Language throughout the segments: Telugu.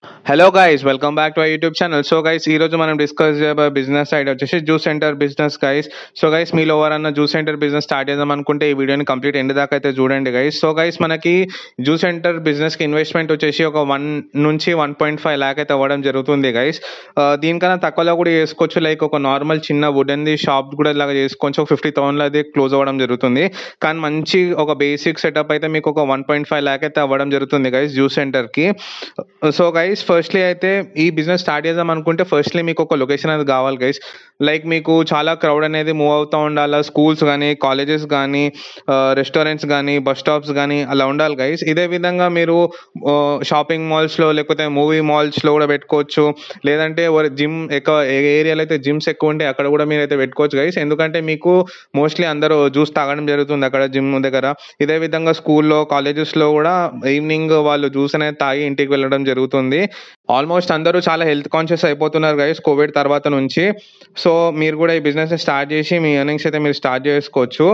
Hello guys, welcome back to our YouTube channel. So guys, ఈ రోజు మనం డిస్కస్ చేయబోయే బిజినెస్ సైడ్ వచ్చేసి juice centre business guys. So guys, మీలో ఎవరన్నా జ్యూస్ సెంటర్ బిజినెస్ స్టార్ట్ చేద్దాం అనుకుంటే ఈ వీడియోని కంప్లీట్ ఎండ్ దాకా అయితే చూడండి గైస్. సో గైస్, మనకి జ్యూస్ సెంటర్ బిజినెస్ కి ఇన్వెస్ట్మెంట్ వచ్చేసి ఒక 1 నుంచి 1.5 లాక్ అయితే అవ్వడం జరుగుతుంది గైస్. దీనికన్నా తక్కువలో కూడా చేసుకోవచ్చు. లైక్ ఒక నార్మల్ చిన్న వుడెన్ది షాప్ కూడా ఇలాగా చేసుకోవచ్చు. 50,000 అది క్లోజ్ అవ్వడం జరుగుతుంది. కానీ మంచి ఒక బేసిక్ సెటప్ అయితే మీకు ఒక 1.5 లాక్ అయితే అవ్వడం జరుగుతుంది గైస్ జ్యూస్ సెంటర్ కి. సో గైస్, ఫస్ట్లీ అయితే ఈ బిజినెస్ స్టార్ట్ చేద్దాం అనుకుంటే ఫస్ట్లీ మీకు ఒక లొకేషన్ అనేది కావాలి గైస్. లైక్ మీకు చాలా క్రౌడ్ అనేది మూవ్ అవుతూ ఉండాలి. స్కూల్స్ కానీ, కాలేజెస్ కానీ, రెస్టారెంట్స్ కానీ, బస్ స్టాప్స్ కానీ అలా ఉండాలి గైస్. ఇదే విధంగా మీరు షాపింగ్ మాల్స్లో లేకపోతే మూవీ మాల్స్లో కూడా పెట్టుకోవచ్చు. లేదంటే జిమ్ ఎక్కువ ఏ ఏరియాలో అయితే జిమ్స్ ఎక్కువ ఉంటే అక్కడ కూడా మీరు అయితే పెట్టుకోవచ్చు గైస్. ఎందుకంటే మీకు మోస్ట్లీ అందరూ జ్యూస్ తాగడం జరుగుతుంది అక్కడ జిమ్ దగ్గర. ఇదే విధంగా స్కూల్లో, కాలేజెస్లో కూడా ఈవినింగ్ వాళ్ళు జ్యూస్ అనేది తాగి ఇంటికి వెళ్ళడం జరుగుతుంది. ఆల్మోస్ట్ అందరూ చాలా హెల్త్ కాన్షియస్ అయిపోతున్నారు గైస్ కోవిడ్ తర్వాత నుంచి. సో మీరు కూడా ఈ బిజినెస్ స్టార్ట్ చేసి మీ ఎర్నింగ్స్ అయితే మీరు స్టార్ట్ చేసుకోవచ్చు.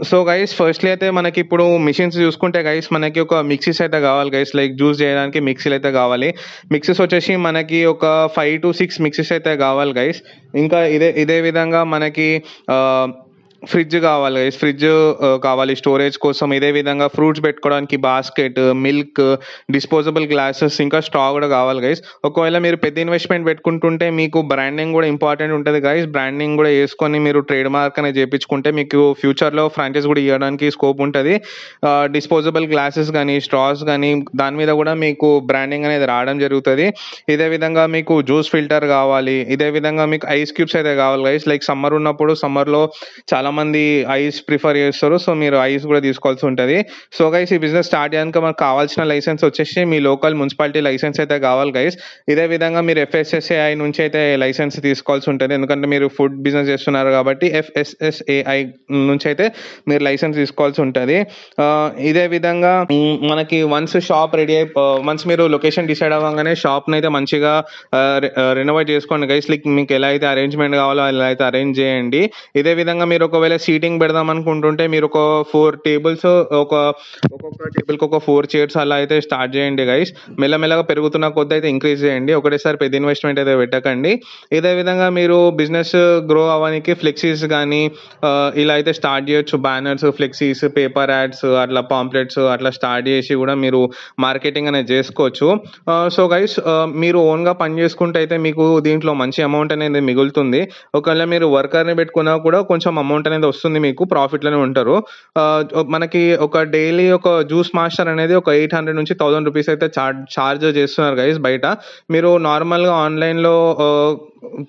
సో గైస్, ఫస్ట్లీ అయితే మనకి ఇప్పుడు మిషన్స్ చూసుకుంటే గైస్ మనకి ఒక మిక్సీస్ అయితే కావాలి గైస్. లైక్ జ్యూస్ చేయడానికి మిక్సీలు అయితే కావాలి. మిక్సీస్ వచ్చేసి మనకి ఒక 5 to 6 మిక్సీస్ అయితే కావాలి గైస్. ఇంకా ఇదే విధంగా మనకి ఫ్రిడ్జ్ కావాలి గైస్. ఫ్రిడ్జ్ కావాలి స్టోరేజ్ కోసం. ఇదే విధంగా ఫ్రూట్స్ పెట్టుకోవడానికి బాస్కెట్, మిల్క్, డిస్పోజబుల్ గ్లాసెస్, ఇంకా స్ట్రా కూడా కావాలి గైస్. ఒకవేళ మీరు పెద్ద ఇన్వెస్ట్మెంట్ పెట్టుకుంటుంటే మీకు బ్రాండింగ్ కూడా ఇంపార్టెంట్ ఉంటుంది గైస్. బ్రాండింగ్ కూడా వేసుకొని మీరు ట్రేడ్ మార్క్ అనేది చేయించుకుంటే మీకు ఫ్యూచర్లో ఫ్రాంచైజ్ కూడా ఇవ్వడానికి స్కోప్ ఉంటుంది. డిస్పోజబుల్ గ్లాసెస్ కానీ, స్ట్రాస్ కానీ దాని మీద కూడా మీకు బ్రాండింగ్ అనేది రావడం జరుగుతుంది. ఇదే విధంగా మీకు జ్యూస్ ఫిల్టర్ కావాలి. ఇదే విధంగా మీకు ఐస్ క్యూబ్స్ అయితే కావాలి గైస్. లైక్ సమ్మర్ ఉన్నప్పుడు సమ్మర్లో చాలా మంది ఐస్ ప్రిఫర్ చేస్తారు. సో మీరు ఐస్ కూడా తీసుకోవాల్సి ఉంటుంది. సో గైస్, ఈ బిజినెస్ స్టార్ట్ చేయడానికి మనకు కావాల్సిన లైసెన్స్ వచ్చేసి మీ లోకల్ మున్సిపాలిటీ లైసెన్స్ అయితే కావాలి గైస్. ఇదే విధంగా మీరు FSSAI నుంచి అయితే లైసెన్స్ తీసుకోవాల్సి ఉంటుంది. ఎందుకంటే మీరు ఫుడ్ బిజినెస్ చేస్తున్నారు కాబట్టి FSSAI నుంచి అయితే మీరు లైసెన్స్ తీసుకోవాల్సి ఉంటుంది. ఇదే విధంగా మనకి వన్స్ షాప్ రెడీ వన్స్ మీరు లొకేషన్ డిసైడ్ అవ్వగానే షాప్ని అయితే మంచిగా రెనోవేట్ చేసుకోండి గైస్. లైక్ మీకు ఎలా అయితే అరేంజ్మెంట్ కావాలో అలా అయితే అరేంజ్ చేయండి. ఇదే విధంగా మీరు ఒకవేళ సీటింగ్ పెడదాం అనుకుంటుంటే మీరు ఒక 4 టేబుల్స్, ఒక్కొక్క టేబుల్కి ఒక 4 చైర్స్ అలా అయితే స్టార్ట్ చేయండి గైస్. మెల్లమెల్లగా పెరుగుతున్న కొద్ది అయితే ఇంక్రీజ్ చేయండి. ఒకటేసారి పెద్ద ఇన్వెస్ట్మెంట్ అయితే పెట్టకండి. ఇదే విధంగా మీరు బిజినెస్ గ్రో అవ్వడానికి ఫ్లెక్సీస్ కానీ ఇలా అయితే స్టార్ట్ చేయొచ్చు. బ్యానర్స్, ఫ్లెక్సీస్, పేపర్ యాడ్స్, అట్లా పాంప్లెట్స్ అట్లా స్టార్ట్ చేసి కూడా మీరు మార్కెటింగ్ అనేది చేసుకోవచ్చు. సో గైస్, మీరు ఓన్గా పని చేసుకుంటే అయితే మీకు దీంట్లో మంచి అమౌంట్ అనేది మిగులుతుంది. ఒకవేళ మీరు వర్కర్ని పెట్టుకున్నా కూడా కొంచెం అమౌంట్ అనేది వస్తుంది, మీకు ప్రాఫిట్లోనే ఉంటారు. మనకి ఒక డైలీ ఒక జ్యూస్ మాస్టర్ అనేది ఒక 800 నుంచి 1000 రూపీస్ అయితే చార్జ్ చేస్తున్నారు గైస్ బయట. మీరు నార్మల్గా ఆన్లైన్లో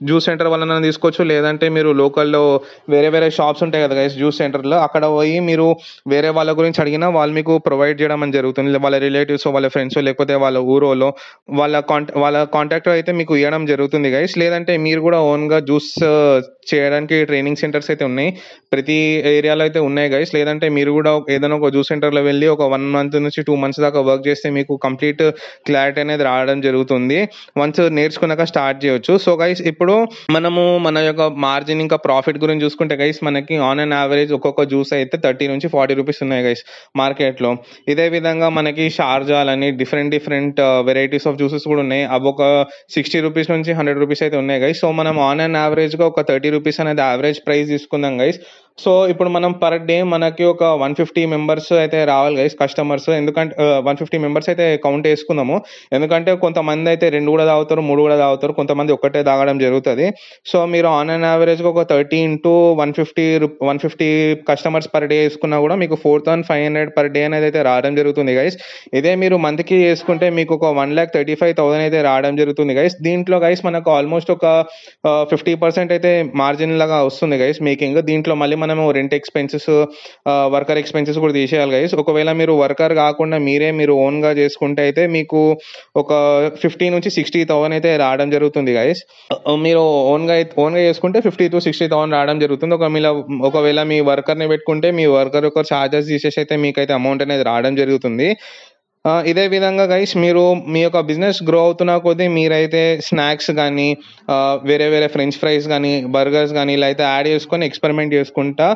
జ్యూస్ సెంటర్ వల్ల తీసుకోవచ్చు. లేదంటే మీరు లోకల్లో వేరే షాప్స్ ఉంటాయి కదా గైస్ జ్యూస్ సెంటర్లో, అక్కడ పోయి మీరు వేరే వాళ్ళ గురించి అడిగినా వాళ్ళు మీకు ప్రొవైడ్ చేయడం అని జరుగుతుంది. వాళ్ళ రిలేటివ్స్, వాళ్ళ ఫ్రెండ్స్, లేకపోతే వాళ్ళ ఊరోలో వాళ్ళ కాంటాక్ట్ అయితే మీకు ఇవ్వడం జరుగుతుంది గైస్. లేదంటే మీరు కూడా ఓన్గా జ్యూస్ చేయడానికి ట్రైనింగ్ సెంటర్స్ అయితే ఉన్నాయి, ప్రతి ఏరియాలో అయితే ఉన్నాయి గైస్. లేదంటే మీరు కూడా ఏదైనా ఒక జ్యూస్ సెంటర్లో వెళ్ళి ఒక 1 month నుంచి 2 months దాకా వర్క్ చేస్తే మీకు కంప్లీట్ క్లారిటీ అనేది రావడం జరుగుతుంది. వన్స్ నేర్చుకున్నాక స్టార్ట్ చేయొచ్చు. సో గైస్, ఇప్పుడు మనము మన యొక్క మార్జిన్ ఇంకా ప్రాఫిట్ గురించి చూసుకుంటే గైస్ మనకి ఆన్ అండ్ యావరేజ్ ఒక్కొక్క జ్యూస్ అయితే 30 నుంచి 40 రూపీస్ ఉన్నాయి గైస్ మార్కెట్లో. ఇదే విధంగా మనకి షార్జాలని డిఫరెంట్ వెరైటీస్ ఆఫ్ జ్యూసెస్ కూడా ఉన్నాయి. అవి ఒక 60 రూపీస్ నుంచి 100 రూపీస్ అయితే ఉన్నాయి గైస్. సో మనం ఆన్ అండ్ యావరేజ్గా ఒక 30 రూపీస్ అనేది యావరేజ్ ప్రైస్ తీసుకుందాం గైస్. సో ఇప్పుడు మనం పర్ డే మనకి ఒక 150 మెంబర్స్ అయితే రావాలి గైస్ కస్టమర్స్. ఎందుకంటే 150 మెంబర్స్ అయితే కౌంట్ వేసుకుందాము. ఎందుకంటే కొంతమంది అయితే 2 కూడా తాగుతారు, 3 కూడా తాగుతారు, కొంతమంది ఒక్కటే తాగడం జరుగుతుంది. సో మీరు ఆన్ అండ్ యావరేజ్గా ఒక 30 into 150 కస్టమర్స్ పర్ డే వేసుకున్నా కూడా మీకు 4500 పర్ డే అనేది అయితే రావడం జరుగుతుంది గైస్. ఇదే మీరు మంత్కి వేసుకుంటే మీకు ఒక 1,35,000 అయితే రావడం జరుగుతుంది గైస్. దీంట్లో గైస్ మనకు ఆల్మోస్ట్ ఒక 50% అయితే మార్జిన్ లాగా వస్తుంది గైస్ మేకింగ్. దీంట్లో మళ్ళీ మనము రెంట్ ఎక్స్పెన్సెస్, వర్కర్ ఎక్స్పెన్సెస్ కూడా తీసేయాలి గైస్. ఒకవేళ మీరు వర్కర్ కాకుండా మీరు ఓన్గా చేసుకుంటే అయితే మీకు ఒక 50 నుంచి 60,000 అయితే రావడం జరుగుతుంది గైస్. మీరు ఓన్గా చేసుకుంటే 50 to 60,000 రావడం జరుగుతుంది. ఒకవేళ మీ వర్కర్ని పెట్టుకుంటే మీ వర్కర్ యొక్క ఛార్జెస్ తీసేసి అయితే మీకైతే అమౌంట్ అనేది రావడం జరుగుతుంది. ఇదే విధంగా గైస్ మీరు మీ యొక్క బిజినెస్ గ్రో అవుతున్న కొద్దీ మీరైతే స్నాక్స్ గానీ, వేరే వేరే ఫ్రెంచ్ ఫ్రైస్ గానీ, బర్గర్స్ గానీ ఇలా అయితే యాడ్ చేసుకొని ఎక్స్‌పెరిమెంట్ చేసుకుంటా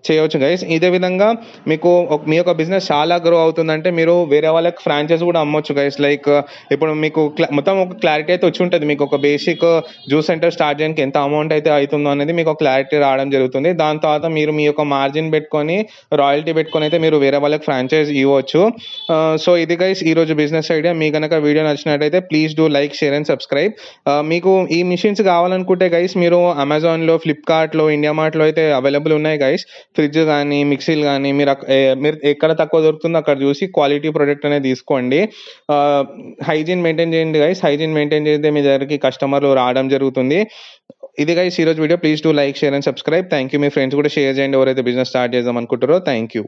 చేయొచ్చు గైస్. ఇదే విధంగా మీకు మీ యొక్క బిజినెస్ చాలా గ్రో అవుతుందంటే మీరు వేరే వాళ్ళకి ఫ్రాంచైజ్ కూడా అమ్మొచ్చు గైస్. లైక్ ఇప్పుడు మీకు మొత్తం ఒక క్లారిటీ అయితే వచ్చి ఉంటది. మీకు ఒక బేసిక్ జ్యూస్ సెంటర్ స్టార్ట్ చేయడానికి ఎంత అమౌంట్ అయితే అయితుందో అనేది మీకు ఒక క్లారిటీ రావడం జరుగుతుంది. దాని తర్వాత మీరు మీ యొక్క మార్జిన్ పెట్టుకొని, రాయల్టీ పెట్టుకొని అయితే మీరు వేరే వాళ్ళకి ఫ్రాంచైజ్ ఇవ్వచ్చు. సో ఇది గైస్ ఈరోజు బిజినెస్ ఐడియా. మీకు కనుక వీడియో నచ్చినట్టయితే please do like, share and subscribe. మీకు ఈ మిషన్స్ కావాలనుకుంటే గైస్ మీరు అమెజాన్లో, ఫ్లిప్కార్ట్లో, ఇండియా మార్ట్లో అయితే అవైలబుల్ ఉన్నాయి గైస్. ఫ్రిడ్జ్ కానీ, మిక్సీలు కానీ మీరు ఎక్కడ తక్కువ దొరుకుతుందో అక్కడ చూసి క్వాలిటీ ప్రొడక్ట్ అనేది తీసుకోండి. హైజీన్ మెయింటైన్ చేయండి గైస్. హైజీన్ మెయింటైన్ చేస్తే మీ దగ్గరికి కస్టమర్లు రావడం జరుగుతుంది. ఇది గైస్ ఈరోజు video. Please do like, share and subscribe. Thank you. Me friends కూడా షేర్ చేయండి ఎవరైతే బిజినెస్ స్టార్ట్ చేద్దాం అనుకుంటారో. Thank you.